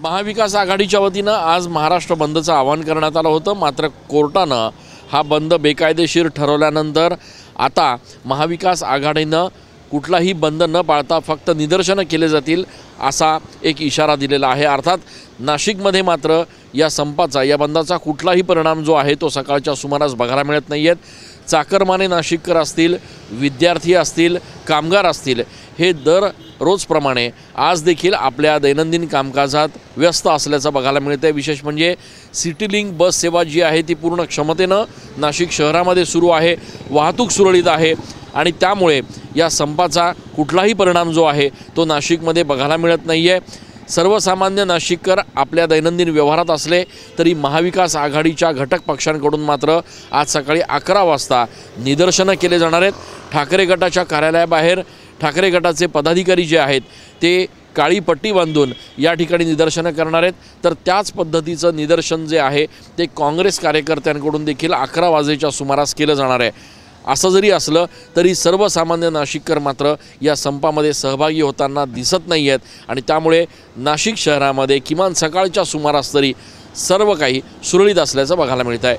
महाविकास आघाडीच्या वतीनं आज महाराष्ट्र बंदचं आवाहन करण्यात आलं होतं। मात्र कोर्टानं हा बंद बेकायदेशीर ठरवल्यानंतर आता महाविकास आघाडीनं कुठलाही बंद न पाळता फक्त निदर्शनं केले जातील असा एक इशारा दिलेला आहे। अर्थात नाशिकमध्ये मात्र या संपाचा या बंदाचा कुठलाही परिणाम जो आहे तो सकाळच्या सुमारास बघायला मिळत नाही आहेत। चाकरमाने नाशिककर असतील, विद्यार्थी असतील, कामगार असतील, हे दररोजप्रमाणे आज देखील आपल्या दैनंदिन कामकाजात व्यस्त असल्याचं बघायला मिळतं आहे। विशेष म्हणजे सिटी लिंक बस सेवा जी आहे ती पूर्ण क्षमतेनं नाशिक शहरामध्ये सुरू आहे, वाहतूक सुरळीत आहे आणि त्यामुळे या संपाचा कुठलाही परिणाम जो आहे तो नाशिकमध्ये बघायला मिळत नाही आहे। सर्वसामान्य नाशिककर आपल्या दैनंदिन व्यवहारात असले तरी महाविकास आघाडीच्या घटक पक्षांकडून मात्र आज सकाळी 11 वाजता निदर्शनं केले जाणार आहेत। ठाकरे गटाच्या कार्यालयाबाहेर ठाकरे गटाचे पदाधिकारी जे आहेत ते काळी पट्टी बांधून या ठिकाणी निदर्शनं करणार आहेत। तर त्याच पद्धतीचं निदर्शन जे आहे ते काँग्रेस कार्यकर्त्यांकडून देखील 11 वाजेच्या सुमारास केलं जाणार आहे। असं जरी असलं तरी सर्वसामान्य नाशिककर मात्र या संपामध्ये सहभागी होताना दिसत नाही आहेत आणि त्यामुळे नाशिक शहरामध्ये किमान सकाळच्या सुमारास तरी सर्व काही सुरळीत असल्याचं बघायला मिळत आहे।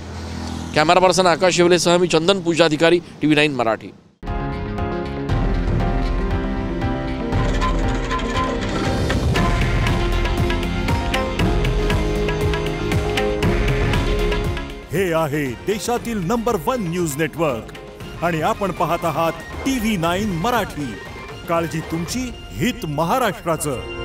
कॅमेरा पर्सन आकाश येवलेसह मी चंदन पूजाधिकारी TV9 मराठी। हे आहे देशातील नंबर 1 न्यूज नेटवर्क आणि आपण पाहत आहात TV9 मराठी। काळजी तुमची, हित महाराष्ट्राचं।